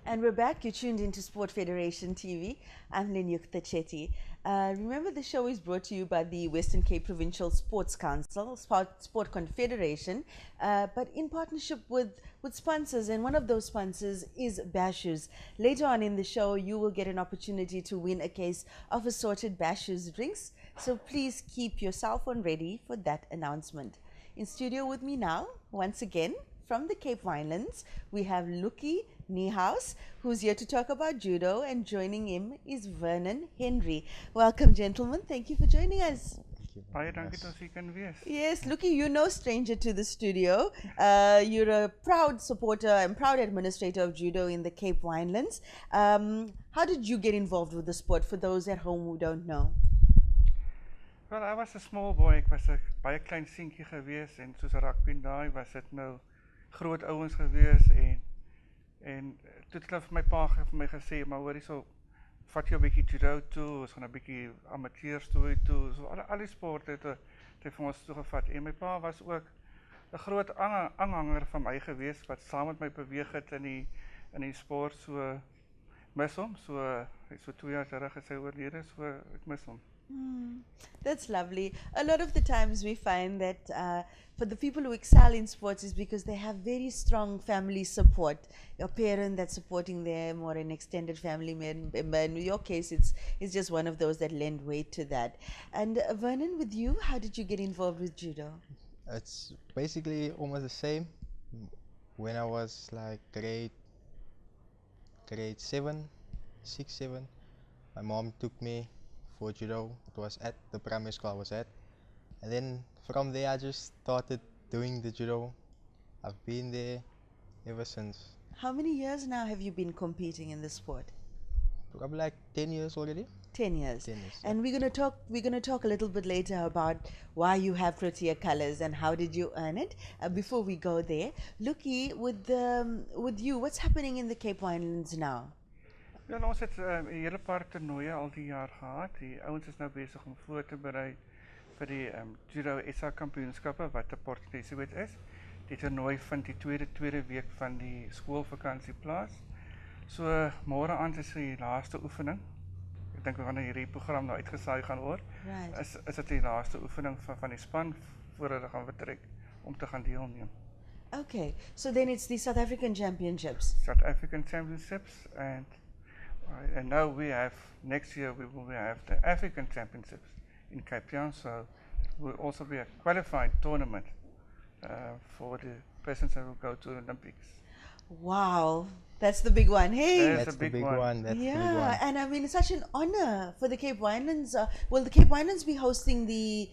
And we're back. You're tuned into Sport Federation TV. I'm Niehaus. Remember, the show is brought to you by the Western Cape Provincial Sports Council, Sport Confederation, but in partnership with sponsors. And one of those sponsors is Bashes. Later on in the show, you will get an opportunity to win a case of assorted Bashes drinks. So please keep your cell phone ready for that announcement. In studio with me now, once again, from the Cape Winelands, we have Loekie Niehaus, who's here to talk about judo, and joining him is Vernon Henry. Welcome, gentlemen. Thank you for joining us. Baie dankie dat u kan wees. Yes, Loekie, you're no stranger to the studio. You're a proud supporter and proud administrator of judo in the Cape Winelands. How did you get involved with the sport, for those at home who don't know? Well, I was a small boy. Ek was 'n baie klein seentjie gewees en soos 'n rugby en daai was dit nou groot ouens gewees en toe het hulle vir my pa vir my gesê, maar hoor hierso, vat jy 'n bietjie judo toe, ons gaan 'n bietjie amateurs toe, so al die sporte het vir ons toe gevat. En my pa was ook 'n groot aanhanger van my gewees wat saam met my beweeg het in die sport, so mis hom, so 2 jaar terug is hy oorlede, so ek mis hom. That's lovely. A lot of the times we find that for the people who excel in sports is because they have very strong family support. Your parent that's supporting them, or an extended family member. In your case, it's just one of those that lend weight to that. And Vernon, with you, how did you get involved with judo? It's basically almost the same. When I was like grade 7, 6, 7, my mom took me for judo. It was at the primary school I was at, and then from there I just started doing the judo. I've been there ever since. How many years now have you been competing in the sport? Probably like 10 years already. 10 years. 10 years. And we're gonna talk a little bit later about why you have Protea colors and how did you earn it. Before we go there, Loekie, with you, what's happening in the Cape Winelands now? Ja, ons het 'n hele paar toernooie al die jaar gehad. Die ouens is nou besig om voor te berei vir die Judo SA kampioenskappe wat 'n Port Elizabeth is. Die toernooi vind die tweede week van die skoolvakansie plaas. So môre aand is die laaste oefening. Ek dink wanneer hierdie program nou uitgesaai gaan word, Right. is dit die laaste oefening van die span voordat hulle gaan vertrek om te gaan deelneem. Okay, so then it's the South African Championships. South African Championships and now next year we will have the African Championships in Cape Town, so it will also be a qualifying tournament for the persons that will go to the Olympics. Wow, that's the big one. Hey. That's That's a the big big one. one. That's the big Yeah, one. and I mean, it's such an honor for the Cape Winelands. Will the Cape Winelands be hosting the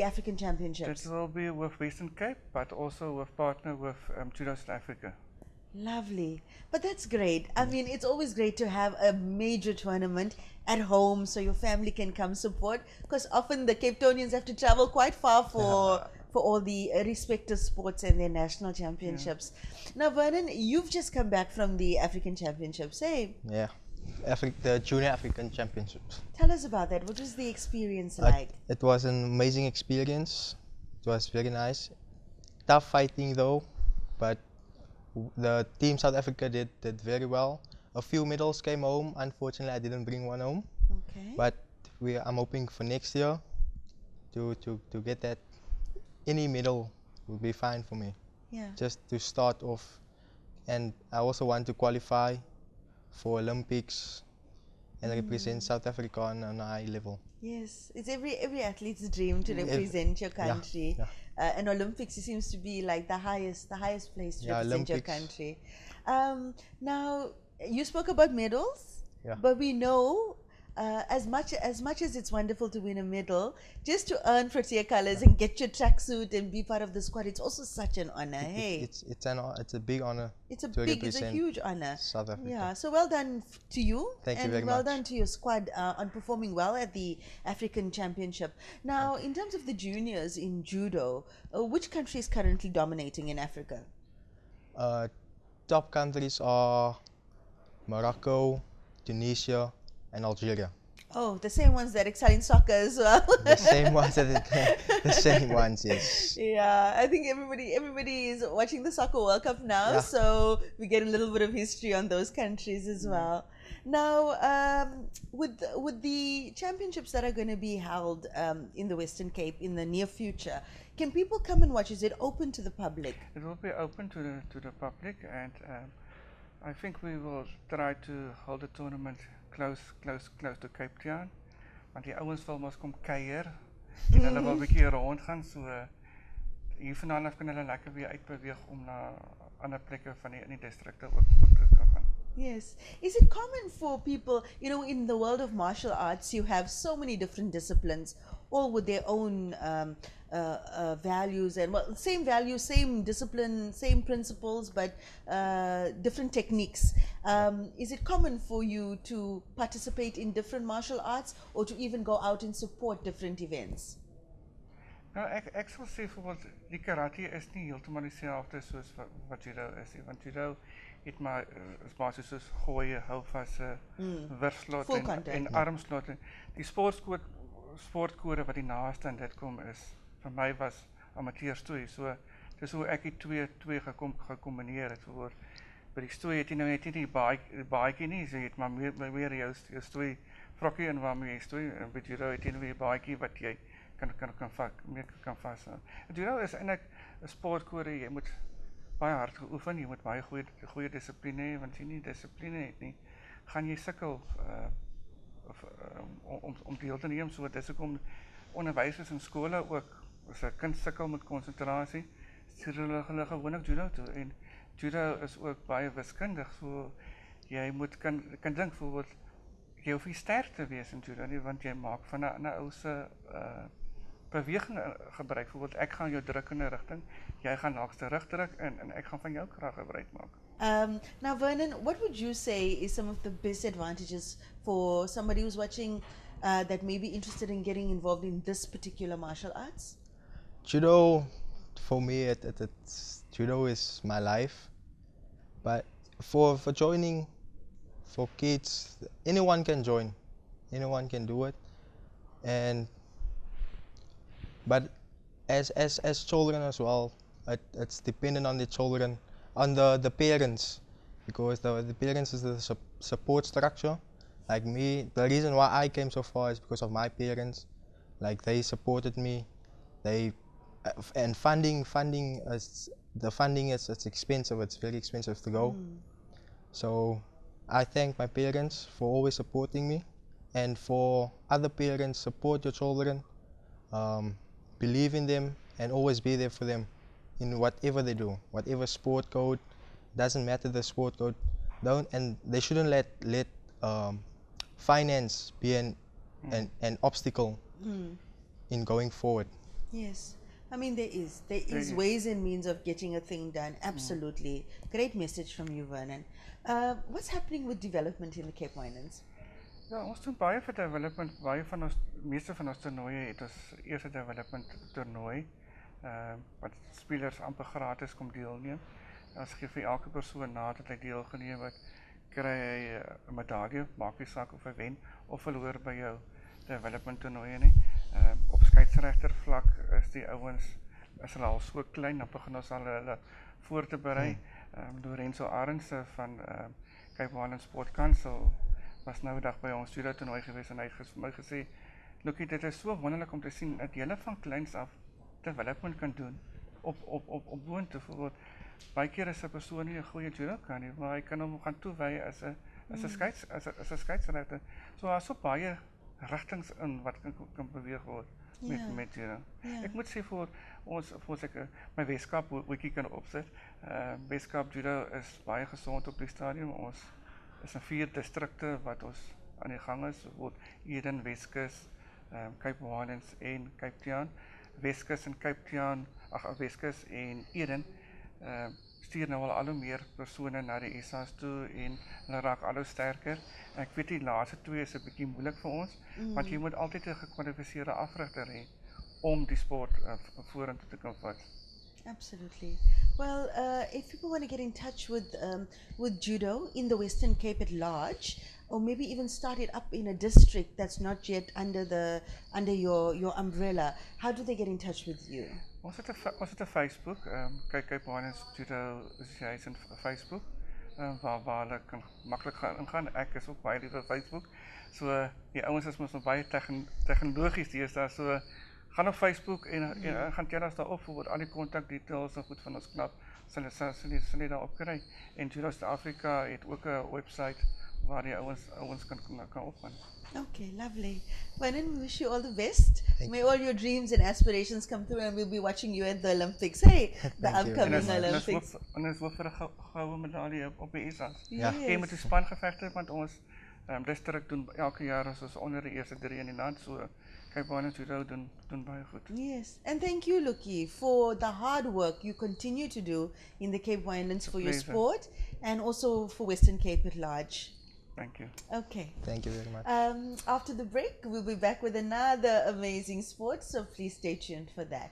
African Championships? This will be with Western Cape, but also with partner with Judo South Africa. Lovely. But that's great. I mean, it's always great to have a major tournament at home so your family can come support, because often the Cape Townians have to travel quite far for all the respective sports and their national championships. Now, Vernon, you've just come back from the African Championships, eh? Yeah. The Junior African Championships. Tell us about that. What was the experience like? It was an amazing experience. It was very nice. Tough fighting though, but the team South Africa did very well. A few medals came home. Unfortunately, I didn't bring one home. Okay. But I'm hoping for next year to get that. Any medal will be fine for me. Yeah. Just to start off, and I also want to qualify for Olympics and represent South Africa on a high level. Yes, it's every athlete's dream to represent your country. Yeah. And Olympics seems to be like the highest place to Yeah, represent your Olympics. country. Now, you spoke about medals, Yeah. but we know as much as it's wonderful to win a medal, just to earn Protea colors and get your tracksuit and be part of the squad, it's also such an honor. Hey, It's a big honor. it's a to represent huge honor. South Africa. Yeah, so well done to you. Thank you and very well much. done to your squad on performing well at the African Championship. Now, in terms of the juniors in judo, which country is currently dominating in Africa? Top countries are Morocco, Tunisia, and Algeria. Oh, the same ones that excel in soccer as well. The same ones, the same ones, yes. Yeah, I think everybody is watching the Soccer World Cup now, Yeah. so we get a little bit of history on those countries as well. Now, with the championships that are going to be held in the Western Cape in the near future, can people come and watch? Is it open to the public? It will be open to the public, and I think we will try to hold the tournament close to Cape Town, want die ouens wil mos kom kuier en hulle wil 'n bietjie rondgaan, so hier vandaan af kan hulle lekker weer uitbeweeg om na ander plekke van in die distrikte ook te kan gaan. Yes. Is it common for people, you know, in the world of martial arts, you have so many different disciplines, all with their own values and, well, same values, same discipline, same principles, but different techniques. Is it common for you to participate in different martial arts or to even go out and support different events? Nou, ek sal sê bijvoorbeeld, die karate is nie heeltemal dieselfde soos wat judo is nie, want judo het maar is basies soos gooie, houvasse, wurfslot en armslot. Die sportkode wat die naaste aan dit kom is, vir my was amateurstoei, so dis hoe ek die twee gekombineer het. By die stoei het jy nou net nie die baadjie nie, so jy het maar meer jou stoei vrokkie in waarmee jy stoei, en by judo het jy nou die baadjie wat jy kan vashou. Judo is eintlik 'n sportkode, jy moet baie hard geoefen, jy moet baie goeie dissipline hê, want as jy nie dissipline het nie, gaan jy sukkel om deel te neem. So dis hoekom onderwysers in skole ook, as 'n kind sukkel met konsentrasie, stuur hulle gewoonlik judo toe, en judo is ook baie wiskundig, so jy moet kan dink, byvoorbeeld, jy hoef nie sterk te wees in judo nie, want jy maak van 'n ou se beweging gebruik. Byvoorbeeld, ek gaan jou druk in 'n rigting, jy gaan langs terug druk en ek gaan van jou krag gebruik maak. Now, Vernon, what would you say is some of the best advantages for somebody who's watching that may be interested in getting involved in this particular martial arts? Judo, for me, judo is my life. But for joining, for kids, anyone can join. Anyone can do it. But as children as well, it's dependent on the children, on the parents, because the parents is the support structure. Like me, the reason why I came so far is because of my parents. Like, they supported me. And funding is it's expensive. It's very expensive to go. So I thank my parents for always supporting me, and for other parents, support your children. Believe in them and always be there for them in whatever they do, whatever sport code, doesn't matter the sport code. They shouldn't let finance be an obstacle in going forward. Yes, I mean there is ways and means of getting a thing done. Absolutely, great message from you, Vernon. What's happening with development in the Cape Winelands? Ja, ons doen baie vir development, meeste van ons toernooie het ons eerste development toernooi, wat spelers amper gratis kom deelneem. Ons gee vir elke persoon nadat hy deelgeneem het, kry hy 'n medalje, maak nie saak of hy wen of verloor by jou development toernooie nie. Op skeieregter vlak is die ouens, is hulle al so klein, dan begin ons al hulle voor te berei. Lorenzo Arendse van Cape Winelands Sport Council was nou 'n dag by ons judo toernooi gewees, en hy het vir my gesê, Loekie, dit is so wonderlik om te sien dat jy van kleins af development kan doen op boontoe. Byvoorbeeld, baie keer is 'n persoon nie 'n goeie judo kan nie, maar hy kan hom gaan toewy as 'n skeieregter. So daar's so baie rigtings in wat kan beweeg word met judo. Ek moet sê vir ons ek my Weskaap wiki kan opsit. Weskaap judo is baie gesond op die stadium. Ons is in 4 distrikte wat ons aan die gang is, bijvoorbeeld Eden, Weskus, Cape Winelands en Cape Town. Weskus en Cape Town, Weskus en Eden stuur nou al hoe meer persone na die ESA's toe, en hulle raak al hoe sterker. Ek weet die laaste 2 is 'n bietjie moeilik vir ons, want jy moet altyd 'n gekwalifiseerde afrigter hê om die sport vorentoe te kan vat. Absolutely. Well, if people want to get in touch with judo in the Western Cape at large, or maybe even start it up in a district that's not yet under your umbrella, how do they get in touch with you? Ons het 'n Facebook, Cape Winelands Judo Association Facebook, waar hulle kan maklik gaan ingaan. Ek is ook baie lief op Facebook. So die ouens is mos nog baie tegnologies deesdae. So gaan op Facebook en gaan tel ons daar op vir al die kontakdetails en goed van ons knap. Sal jy daar opkry. En Judo Suid-Afrika het ook 'n website waar die ouens kan opgaan. Okay, lovely. Vernon, we wish you all the best. May all your dreams and aspirations come through, and we'll be watching you at the Olympics. Hey, the upcoming Olympics. En ons hoop vir 'n goue medalje op die ISA's. Ja. En met die spangevegte, want ons distrik doen elke jaar as ons onder die eerste 3 in die land, so Cape Winelands Judo doen baie goed. Yes, and thank you, Loekie, for the hard work you continue to do in the Cape Winelands for your sport, and also for Western Cape at large. Thank you. Okay. Thank you very much. After the break, we'll be back with another amazing sport, so please stay tuned for that.